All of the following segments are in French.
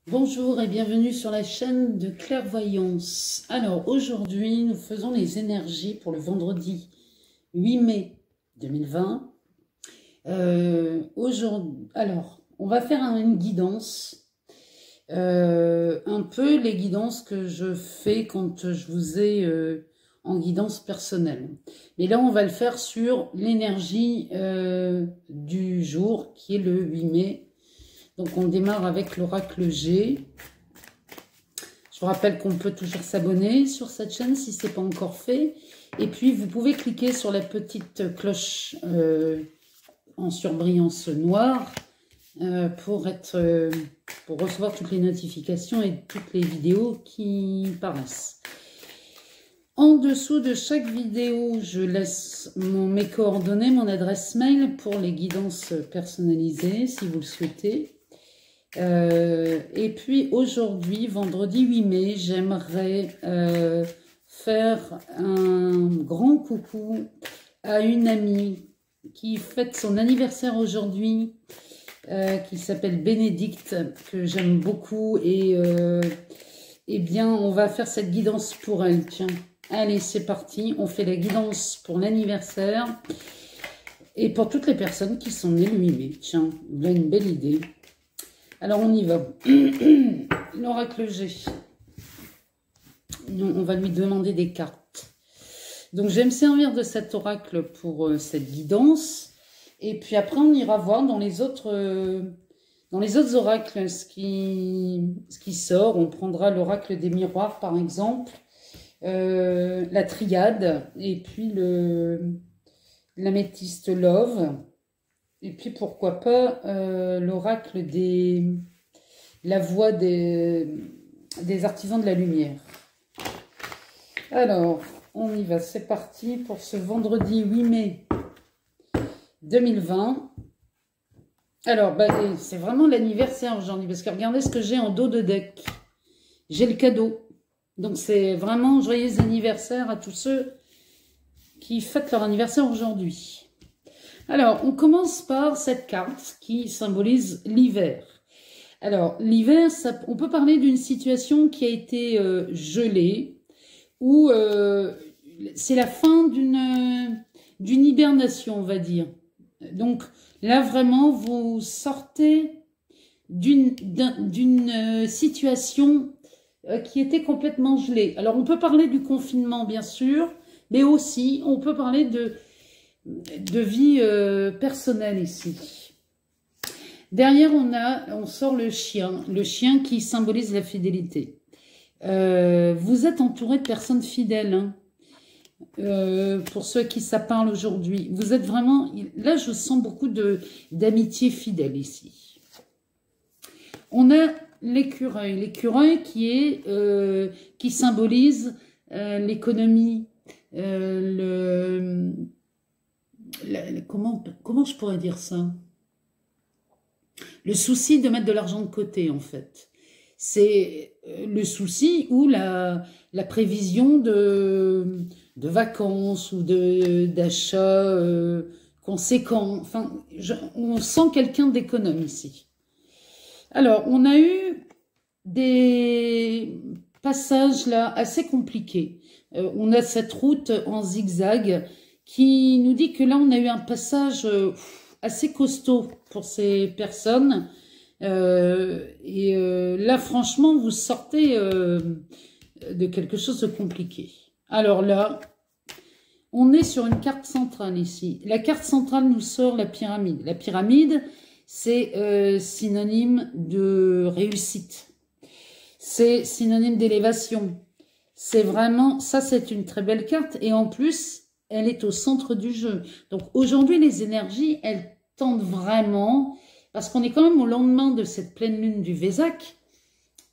Bonjour et bienvenue sur la chaîne de clairvoyance. Alors aujourd'hui, nous faisons les énergies pour le vendredi 8 mai 2020. Alors, on va faire une guidance, un peu les guidances que je fais quand je vous ai en guidance personnelle. Mais là, on va le faire sur l'énergie du jour qui est le 8 mai. Donc on démarre avec l'oracle G. Je vous rappelle qu'on peut toujours s'abonner sur cette chaîne si ce n'est pas encore fait. Et puis vous pouvez cliquer sur la petite cloche en surbrillance noire pour recevoir toutes les notifications et toutes les vidéos qui paraissent. En dessous de chaque vidéo, je laisse mes coordonnées, mon adresse mail pour les guidances personnalisées si vous le souhaitez. Et puis aujourd'hui, vendredi 8 mai, j'aimerais faire un grand coucou à une amie qui fête son anniversaire aujourd'hui, qui s'appelle Bénédicte, que j'aime beaucoup. Et eh bien, on va faire cette guidance pour elle. Tiens, allez, c'est parti. On fait la guidance pour l'anniversaire et pour toutes les personnes qui sont nées le 8 mai. Tiens, là, une belle idée. Alors, on y va. L'oracle G. On va lui demander des cartes. Donc, je vais me servir de cet oracle pour cette guidance. Et puis après, on ira voir dans les autres oracles ce qui sort. On prendra l'oracle des miroirs, par exemple. La triade. Et puis l'améthyste love. Et puis, pourquoi pas, l'oracle la voix des artisans de la lumière. Alors, on y va, c'est parti pour ce vendredi 8 mai 2020. Alors, c'est vraiment l'anniversaire aujourd'hui, parce que regardez ce que j'ai en dos de deck. J'ai le cadeau. Donc, c'est vraiment joyeux anniversaire à tous ceux qui fêtent leur anniversaire aujourd'hui. Alors, on commence par cette carte qui symbolise l'hiver. Alors, l'hiver, on peut parler d'une situation qui a été gelée, ou c'est la fin d'une hibernation, on va dire. Donc, là, vraiment, vous sortez d'une situation qui était complètement gelée. Alors, on peut parler du confinement, bien sûr, mais aussi, on peut parler de vie personnelle ici. Derrière, on sort le chien qui symbolise la fidélité. Vous êtes entouré de personnes fidèles, hein. Pour ceux qui ça parle aujourd'hui. Vous êtes vraiment, là je sens beaucoup d'amitié fidèle ici. On a l'écureuil qui symbolise l'économie, comment je pourrais dire ça? Le souci de mettre de l'argent de côté, en fait. C'est le souci ou la prévision de vacances ou d'achats conséquents. Enfin, on sent quelqu'un d'économe ici. Alors, on a eu des passages là assez compliqués. On a cette route en zigzag qui nous dit que là, on a eu un passage assez costaud pour ces personnes. Là, franchement, vous sortez de quelque chose de compliqué. Alors là, on est sur une carte centrale ici. La carte centrale nous sort la pyramide. La pyramide, c'est synonyme de réussite. C'est synonyme d'élévation. C'est vraiment, ça c'est une très belle carte. Et en plus, elle est au centre du jeu. Donc aujourd'hui, les énergies, elles tendent vraiment, parce qu'on est quand même au lendemain de cette pleine lune du Vésac,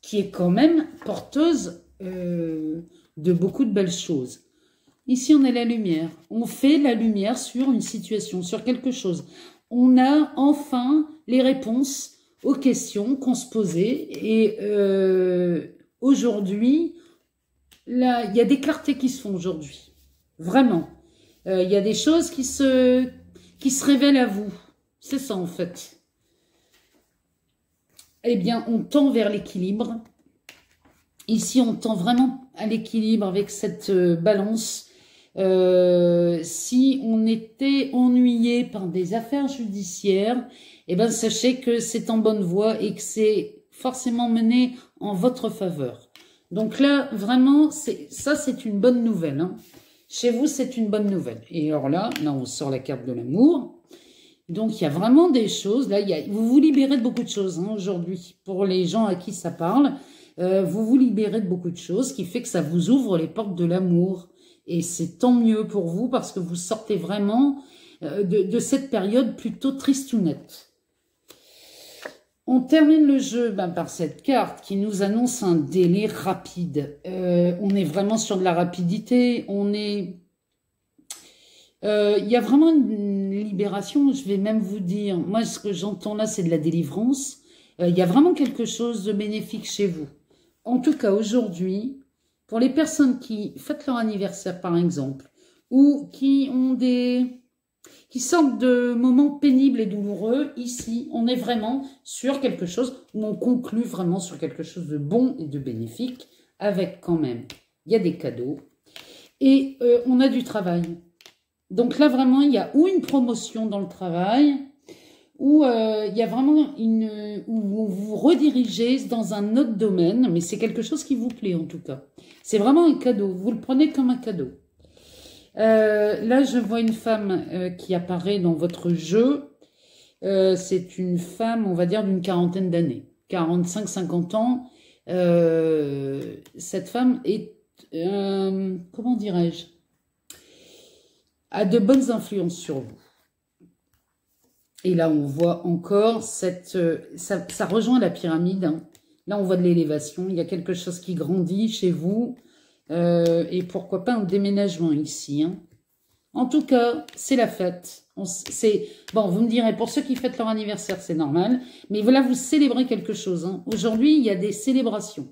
qui est quand même porteuse de beaucoup de belles choses. Ici, on a la lumière. On fait la lumière sur une situation, sur quelque chose. On a enfin les réponses aux questions qu'on se posait. Et aujourd'hui, là, il y a des clartés qui se font aujourd'hui. Vraiment. Il y a des choses qui se révèlent à vous. C'est ça, en fait. eh bien, on tend vers l'équilibre. Ici, on tend vraiment à l'équilibre avec cette balance. Si on était ennuyé par des affaires judiciaires, eh ben, sachez que c'est en bonne voie et que c'est forcément mené en votre faveur. Donc là, vraiment, ça, c'est une bonne nouvelle. Hein. Chez vous, c'est une bonne nouvelle. Et alors là, on sort la carte de l'amour. Donc, il y a vraiment des choses. Là, vous vous libérez de beaucoup de choses hein, aujourd'hui. Pour les gens à qui ça parle, vous vous libérez de beaucoup de choses, ce qui fait que ça vous ouvre les portes de l'amour. Et c'est tant mieux pour vous parce que vous sortez vraiment de cette période plutôt tristounette. On termine le jeu par cette carte qui nous annonce un délai rapide. On est vraiment sur de la rapidité. Il y a vraiment une libération, je vais même vous dire. Moi, ce que j'entends là, c'est de la délivrance. Il y a vraiment quelque chose de bénéfique chez vous. En tout cas, aujourd'hui, pour les personnes qui fêtent leur anniversaire, par exemple, ou qui sortent de moments pénibles et douloureux, ici, on est vraiment sur quelque chose où on conclut vraiment sur quelque chose de bon et de bénéfique, avec quand même, il y a des cadeaux, et on a du travail. Donc là, vraiment, il y a ou une promotion dans le travail, ou il y a vraiment où vous vous redirigez dans un autre domaine, mais c'est quelque chose qui vous plaît en tout cas. C'est vraiment un cadeau, vous le prenez comme un cadeau. Là, je vois une femme qui apparaît dans votre jeu. C'est une femme, on va dire, d'une quarantaine d'années, 45-50 ans. Cette femme est, comment dirais-je, a de bonnes influences sur vous. Et là, on voit encore ça rejoint la pyramide. Hein. Là, on voit de l'élévation. Il y a quelque chose qui grandit chez vous. Et pourquoi pas un déménagement ici. Hein. En tout cas, c'est la fête. Bon, vous me direz, pour ceux qui fêtent leur anniversaire, c'est normal. Mais voilà, vous célébrez quelque chose. Hein. Aujourd'hui, il y a des célébrations.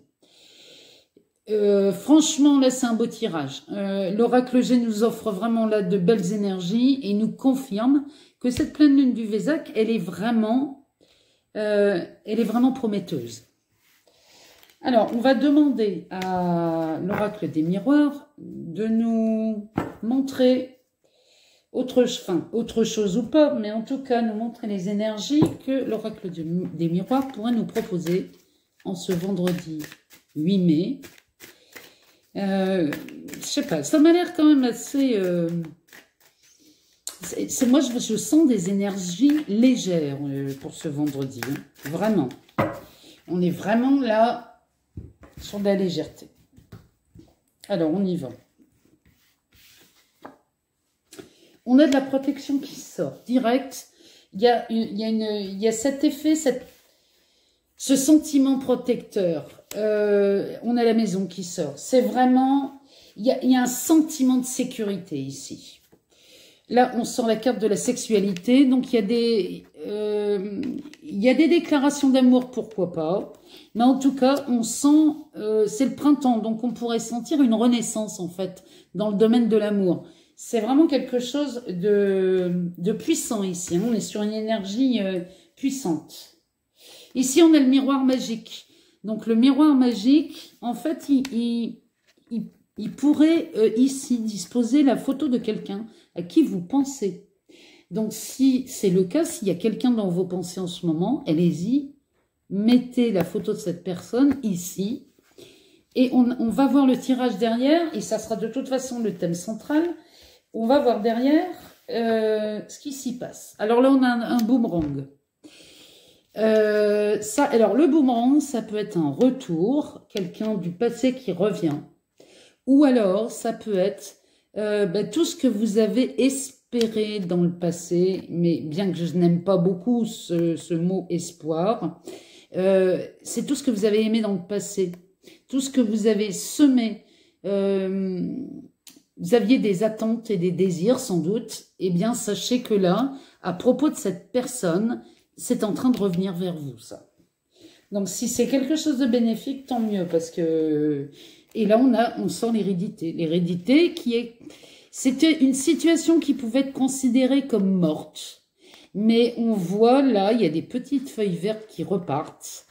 Franchement, là, c'est un beau tirage. L'oracle G nous offre vraiment là de belles énergies et nous confirme que cette pleine lune du Vésac, elle est vraiment prometteuse. Alors, on va demander à l'oracle des miroirs de nous montrer autre chose ou pas, mais en tout cas, nous montrer les énergies que l'oracle des miroirs pourrait nous proposer en ce vendredi 8 mai. Je sais pas, ça m'a l'air quand même assez... moi, je sens des énergies légères pour ce vendredi. Hein. Vraiment. On est vraiment là sur de la légèreté. Alors, on y va. On a de la protection qui sort direct. Il y a cet effet, ce sentiment protecteur. On a la maison qui sort. C'est vraiment... Il y a un sentiment de sécurité ici. Là, on sort la carte de la sexualité. Donc, il y a des déclarations d'amour, pourquoi pas. Mais en tout cas, on sent... c'est le printemps. Donc, on pourrait sentir une renaissance, en fait, dans le domaine de l'amour. C'est vraiment quelque chose de puissant ici. Hein. On est sur une énergie puissante. Ici, on a le miroir magique. Donc, le miroir magique, en fait, il pourrait ici disposer la photo de quelqu'un à qui vous pensez. Donc, si c'est le cas, s'il y a quelqu'un dans vos pensées en ce moment, allez-y, mettez la photo de cette personne ici. Et on va voir le tirage derrière, et ça sera de toute façon le thème central. On va voir derrière ce qui s'y passe. Alors là, on a un boomerang. Alors, le boomerang, ça peut être un retour, quelqu'un du passé qui revient. Ou alors, ça peut être tout ce que vous avez espéré dans le passé, mais bien que je n'aime pas beaucoup ce mot espoir, c'est tout ce que vous avez aimé dans le passé, tout ce que vous avez semé. Vous aviez des attentes et des désirs, sans doute. Eh bien, sachez que là, à propos de cette personne, c'est en train de revenir vers vous, ça. Donc, si c'est quelque chose de bénéfique, tant mieux, parce que... Et là, on sent l'hérédité. L'hérédité c'était une situation qui pouvait être considérée comme morte. Mais on voit là, il y a des petites feuilles vertes qui repartent.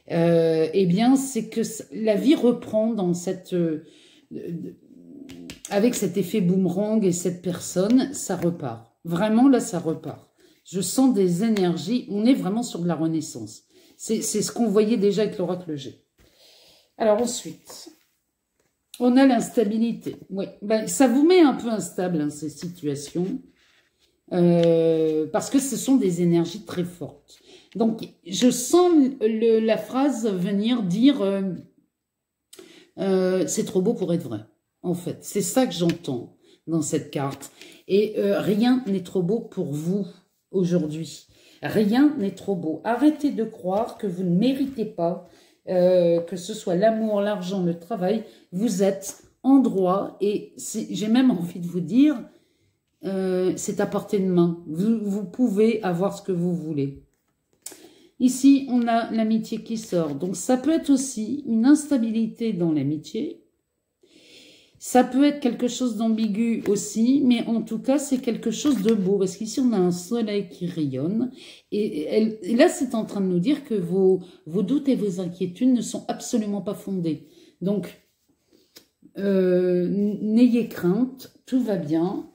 eh bien, c'est que la vie reprend dans avec cet effet boomerang et cette personne, ça repart. Vraiment, là, ça repart. Je sens des énergies. On est vraiment sur de la renaissance. C'est ce qu'on voyait déjà avec l'oracle G. Alors ensuite, on a l'instabilité. Oui, ben, ça vous met un peu instable, hein, ces situations. Parce que ce sont des énergies très fortes. Donc, je sens la phrase venir dire c'est trop beau pour être vrai. En fait, c'est ça que j'entends dans cette carte. Et rien n'est trop beau pour vous aujourd'hui. Rien n'est trop beau. Arrêtez de croire que vous ne méritez pas, que ce soit l'amour, l'argent, le travail. Vous êtes en droit et j'ai même envie de vous dire, c'est à portée de main. Vous pouvez avoir ce que vous voulez. Ici, on a l'amitié qui sort. Donc, ça peut être aussi une instabilité dans l'amitié. Ça peut être quelque chose d'ambigu aussi, mais en tout cas, c'est quelque chose de beau. Parce qu'ici, on a un soleil qui rayonne. Et là, c'est en train de nous dire que vos doutes et vos inquiétudes ne sont absolument pas fondés. Donc, n'ayez crainte, tout va bien.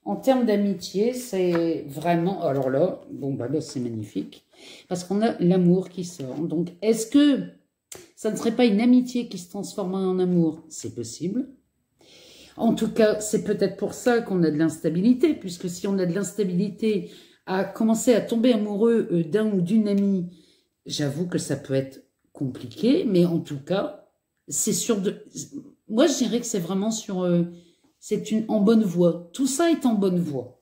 En termes d'amitié, c'est vraiment... Alors là, bon, bah là, c'est magnifique. Parce qu'on a l'amour qui sort. Donc, est-ce que ça ne serait pas une amitié qui se transformerait en amour? C'est possible. En tout cas, c'est peut-être pour ça qu'on a de l'instabilité, puisque si on a de l'instabilité à commencer à tomber amoureux d'un ou d'une amie, j'avoue que ça peut être compliqué, mais en tout cas, c'est sûr de... Moi, je dirais que c'est vraiment sur... c'est en bonne voie. Tout ça est en bonne voie.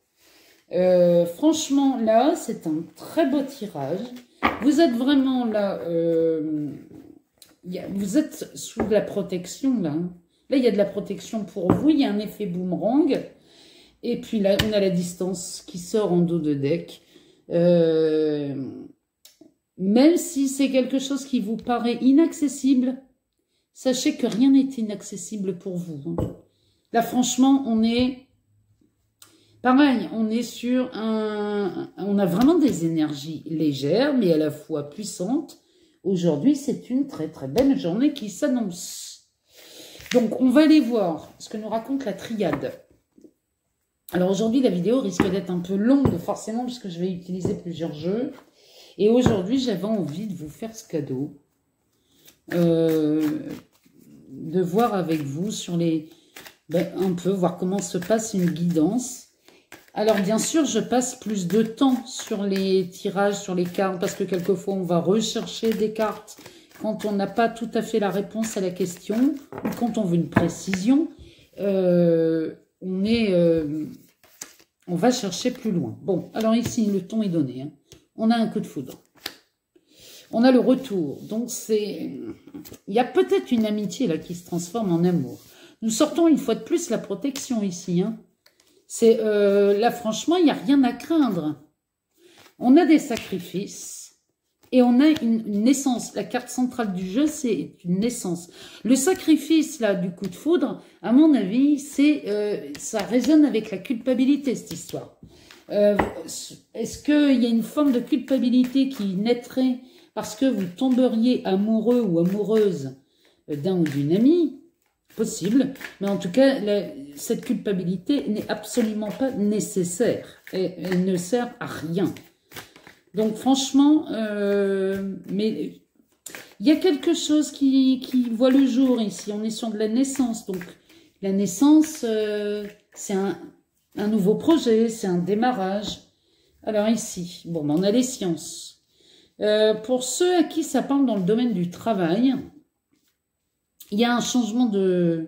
Franchement, là, c'est un très beau tirage. Vous êtes vraiment là... vous êtes sous la protection, là. Là, il y a de la protection pour vous. Il y a un effet boomerang. Et puis là, on a la distance qui sort en dos de deck. Même si c'est quelque chose qui vous paraît inaccessible, sachez que rien n'est inaccessible pour vous. Là, franchement, on est... Pareil, on est sur un... On a vraiment des énergies légères, mais à la fois puissantes. Aujourd'hui, c'est une très très belle journée qui s'annonce. Donc, on va aller voir ce que nous raconte la triade. Alors aujourd'hui, la vidéo risque d'être un peu longue, forcément, puisque je vais utiliser plusieurs jeux. Et aujourd'hui, j'avais envie de vous faire ce cadeau. De voir avec vous sur les... un peu, voir comment se passe une guidance. Alors, bien sûr, je passe plus de temps sur les tirages, sur les cartes, parce que quelquefois, on va rechercher des cartes quand on n'a pas tout à fait la réponse à la question, ou quand on veut une précision, on va chercher plus loin. Bon, alors ici, le ton est donné. Hein. On a un coup de foudre. On a le retour. Donc, il y a peut-être une amitié là qui se transforme en amour. Nous sortons une fois de plus la protection ici. Hein. Là, franchement, il n'y a rien à craindre. On a des sacrifices. Et on a une naissance. La carte centrale du jeu, c'est une naissance. Le sacrifice là du coup de foudre, à mon avis, ça résonne avec la culpabilité, cette histoire. Est-ce qu'il y a une forme de culpabilité qui naîtrait parce que vous tomberiez amoureux ou amoureuse d'un ou d'une amie? Possible. Mais en tout cas, cette culpabilité n'est absolument pas nécessaire. Elle ne sert à rien. Donc franchement, mais il y a quelque chose qui voit le jour ici. On est sur de la naissance. Donc la naissance, c'est un nouveau projet, c'est un démarrage. Alors ici, bon, on a les sciences. Pour ceux à qui ça parle dans le domaine du travail, il y a un changement il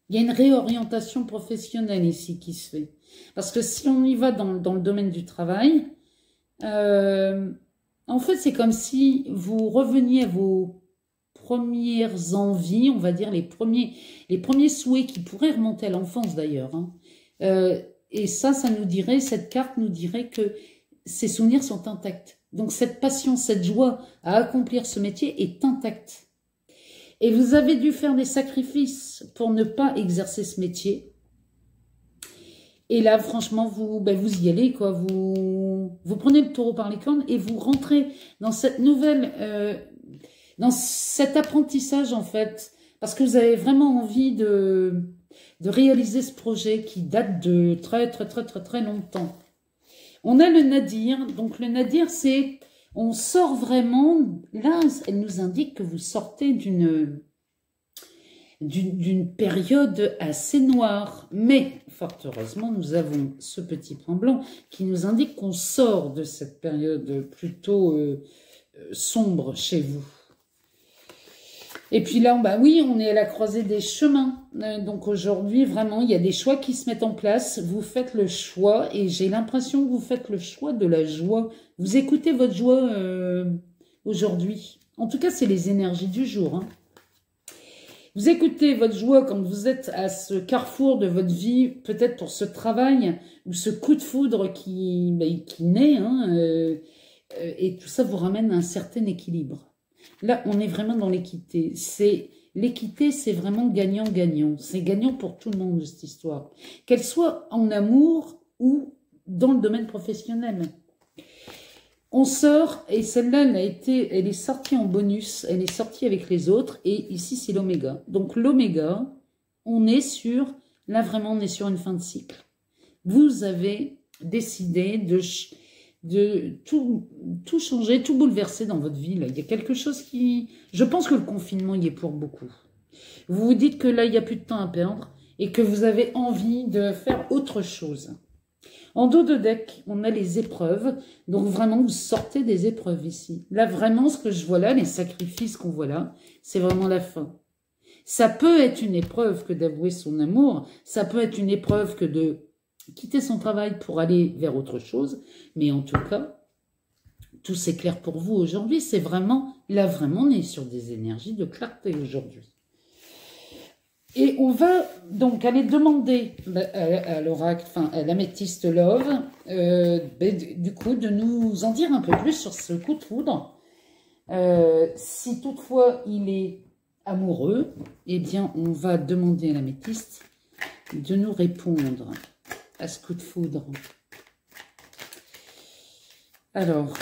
y a une réorientation professionnelle ici qui se fait. Parce que si on y va dans le domaine du travail... en fait, c'est comme si vous reveniez à vos premières envies, on va dire les premiers souhaits qui pourraient remonter à l'enfance d'ailleurs. Hein. Et ça nous dirait, cette carte nous dirait que ces souvenirs sont intacts. Donc cette passion, cette joie à accomplir ce métier est intacte. Et vous avez dû faire des sacrifices pour ne pas exercer ce métier. Et là, franchement, vous y allez, quoi. Vous prenez le taureau par les cornes et vous rentrez dans cette nouvelle dans cet apprentissage, en fait, parce que vous avez vraiment envie de réaliser ce projet qui date de très, très, très, très, très longtemps. On a le nadir. Donc, le nadir, c'est... On sort vraiment... Là, elle nous indique que vous sortez d'une période assez noire. Mais, fort heureusement, nous avons ce petit point blanc qui nous indique qu'on sort de cette période plutôt sombre chez vous. Et puis là, bah oui, on est à la croisée des chemins. Donc aujourd'hui, vraiment, il y a des choix qui se mettent en place. Vous faites le choix et j'ai l'impression que vous faites le choix de la joie. Vous écoutez votre joie aujourd'hui. En tout cas, c'est les énergies du jour. Hein. Vous écoutez votre joie quand vous êtes à ce carrefour de votre vie, peut-être pour ce travail ou ce coup de foudre qui naît. Hein, et tout ça vous ramène à un certain équilibre. Là, on est vraiment dans l'équité. L'équité, c'est vraiment gagnant-gagnant. C'est gagnant pour tout le monde, cette histoire. Qu'elle soit en amour ou dans le domaine professionnel. On sort, et celle-là, elle est sortie en bonus. Elle est sortie avec les autres. Et ici, c'est l'oméga. Donc, l'oméga, on est sur une fin de cycle. Vous avez décidé de tout changer, tout bouleverser dans votre vie. Là. Il y a quelque chose qui... Je pense que le confinement y est pour beaucoup. Vous vous dites que là, il n'y a plus de temps à perdre et que vous avez envie de faire autre chose. En dos de deck, on a les épreuves. Donc vraiment, vous sortez des épreuves ici. Là, vraiment, ce que je vois là, les sacrifices qu'on voit là, c'est vraiment la fin. Ça peut être une épreuve que d'avouer son amour. Ça peut être une épreuve que de quitter son travail pour aller vers autre chose. Mais en tout cas, tout s'éclaire pour vous aujourd'hui. C'est vraiment, là vraiment, on est sur des énergies de clarté aujourd'hui. Et on va donc aller demander à l'oracle, enfin à l'améthyste Love, du coup, de nous en dire un peu plus sur ce coup de foudre. Si toutefois il est amoureux, eh bien, on va demander à l'améthyste de nous répondre à ce coup de foudre. Alors,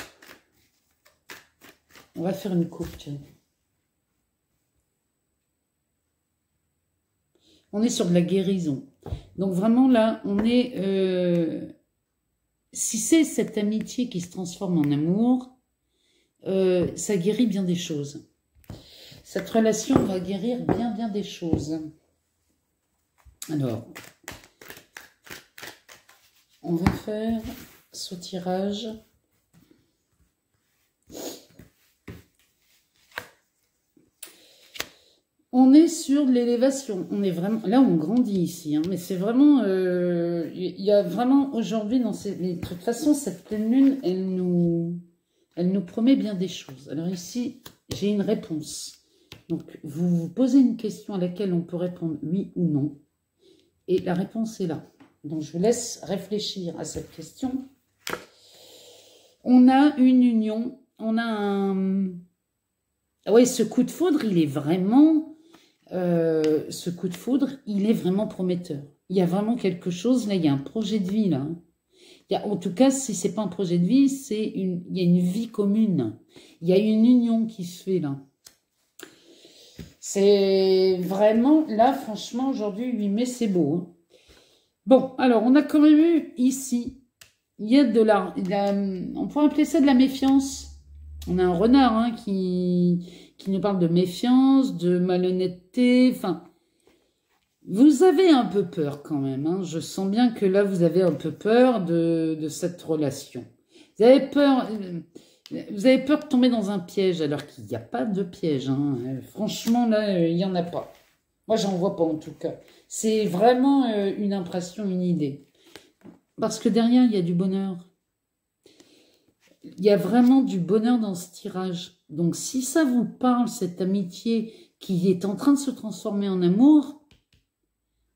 on va faire une coupe. On est sur de la guérison. Donc vraiment là, on est... si c'est cette amitié qui se transforme en amour, ça guérit bien des choses. Cette relation va guérir bien des choses. Alors... On va faire ce tirage. On est sur de l'élévation. On est vraiment... Là, on grandit ici. Hein, mais c'est vraiment... Il y a vraiment aujourd'hui... De toute façon, cette pleine lune, elle nous promet bien des choses. Alors ici, j'ai une réponse. Donc, vous vous posez une question à laquelle on peut répondre oui ou non. Et la réponse est là. Donc, je vous laisse réfléchir à cette question. On a une union. On a un... Oui, ce coup de foudre, il est vraiment... ce coup de foudre, il est vraiment prometteur. Il y a vraiment quelque chose, là, il y a un projet de vie, là. Il y a, en tout cas, si ce n'est pas un projet de vie, il y a une vie commune. Il y a une union qui se fait, là. C'est vraiment... Là, franchement, aujourd'hui, 8 mai, c'est beau, hein. Bon, alors, on a quand même eu ici, il y a de la... on pourrait appeler ça de la méfiance. On a un renard hein, qui nous parle de méfiance, de malhonnêteté. Enfin, vous avez un peu peur quand même. Hein. Je sens bien que là, vous avez un peu peur de cette relation. Vous avez peur de tomber dans un piège alors qu'il n'y a pas de piège. Hein. Franchement, là, il n'y en a pas. Moi, j'en vois pas en tout cas. C'est vraiment une impression, une idée. Parce que derrière, il y a du bonheur. Il y a vraiment du bonheur dans ce tirage. Donc, si ça vous parle, cette amitié qui est en train de se transformer en amour,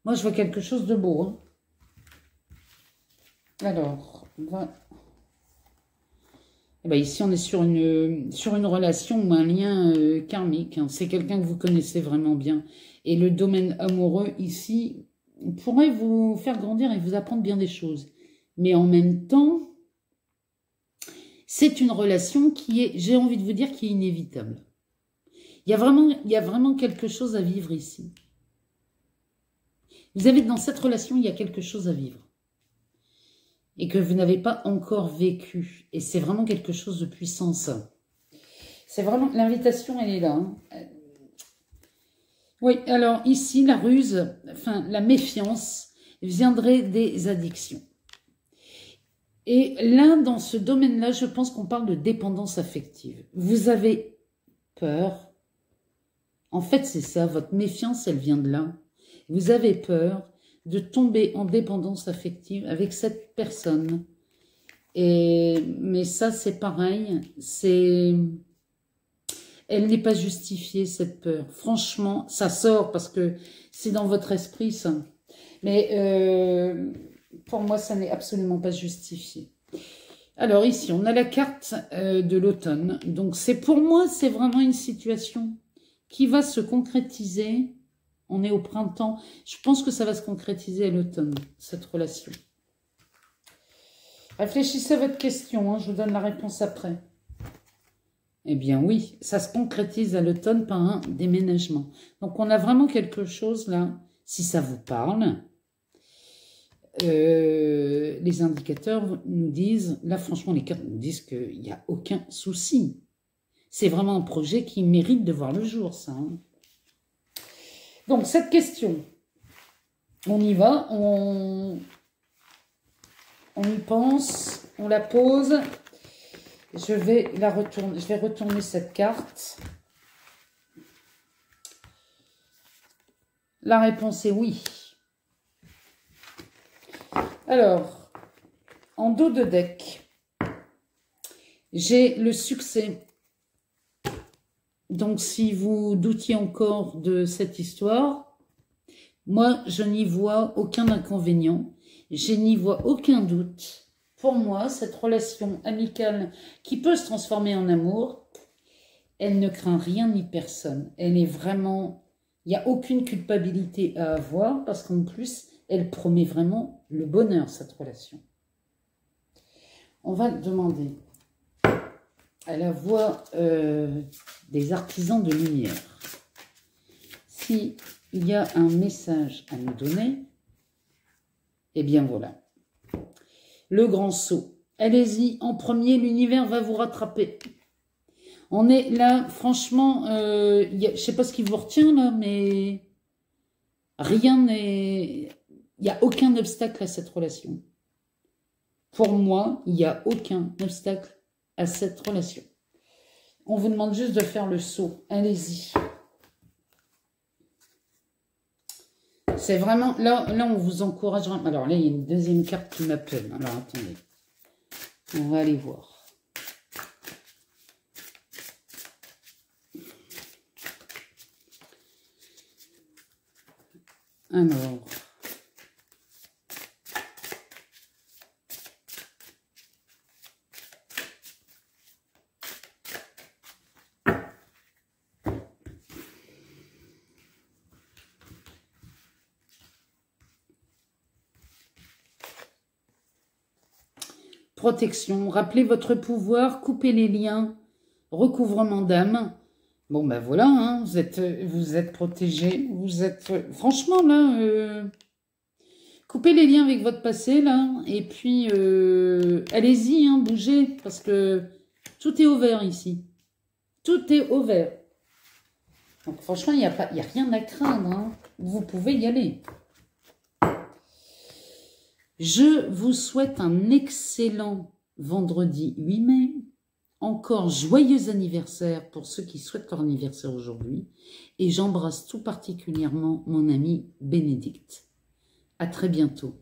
moi, je vois quelque chose de beau. Hein. Alors, on va... Eh ben, ici, on est sur une relation ou un lien karmique. Hein. C'est quelqu'un que vous connaissez vraiment bien. Et le domaine amoureux, ici, pourrait vous faire grandir et vous apprendre bien des choses. Mais en même temps, c'est une relation qui est, j'ai envie de vous dire, qui est inévitable. Il y a vraiment quelque chose à vivre ici. Vous avez dans cette relation, il y a quelque chose à vivre. Et que vous n'avez pas encore vécu. Et c'est vraiment quelque chose de puissant, ça. C'est vraiment... L'invitation, elle est là. Hein. Oui, alors ici, la ruse, enfin, la méfiance viendrait des addictions. Et là, dans ce domaine-là, je pense qu'on parle de dépendance affective. Vous avez peur. En fait, c'est ça, votre méfiance, elle vient de là. Vous avez peur de tomber en dépendance affective avec cette personne. Mais ça, c'est pareil. Elle n'est pas justifiée, cette peur. Franchement, ça sort parce que c'est dans votre esprit, ça. Mais pour moi, ça n'est absolument pas justifié. Alors ici, on a la carte de l'automne. Donc pour moi, c'est vraiment une situation qui va se concrétiser. On est au printemps. Je pense que ça va se concrétiser à l'automne, cette relation. Réfléchissez à votre question, hein, je vous donne la réponse après. Eh bien oui, ça se concrétise à l'automne par un déménagement. Donc on a vraiment quelque chose là, si ça vous parle. Les indicateurs nous disent, là franchement les cartes nous disent qu'il n'y a aucun souci. C'est vraiment un projet qui mérite de voir le jour, ça. Hein. Donc cette question, on y va, on y pense, on la pose. Je vais la retourner, je vais retourner cette carte. La réponse est oui. Alors, en dos de deck, j'ai le succès. Donc, si vous doutiez encore de cette histoire, moi, je n'y vois aucun inconvénient. Je n'y vois aucun doute. Pour moi, cette relation amicale qui peut se transformer en amour, elle ne craint rien ni personne. Elle est vraiment... Il n'y a aucune culpabilité à avoir parce qu'en plus, elle promet vraiment le bonheur, cette relation. On va demander à la voix des artisans de lumière s'il y a un message à nous donner. Eh bien voilà. Le grand saut. Allez-y, en premier, l'univers va vous rattraper. On est là, franchement, je ne sais pas ce qui vous retient là, mais rien n'est... Il n'y a aucun obstacle à cette relation. Pour moi, il n'y a aucun obstacle à cette relation. On vous demande juste de faire le saut. Allez-y. C'est vraiment... Là, on vous encourage. Alors là, il y a une deuxième carte qui m'appelle. Alors, attendez. On va aller voir. Alors... Protection, rappelez votre pouvoir, coupez les liens, recouvrement d'âme. Bon ben voilà, hein, vous êtes protégé, vous êtes... franchement là, coupez les liens avec votre passé là, et puis allez-y, hein, bougez, parce que tout est ouvert ici. Tout est ouvert. Donc franchement, il n'y a rien à craindre, hein. Vous pouvez y aller. Je vous souhaite un excellent vendredi 8 mai. Encore joyeux anniversaire pour ceux qui souhaitent leur anniversaire aujourd'hui. Et j'embrasse tout particulièrement mon ami Bénédicte. À très bientôt.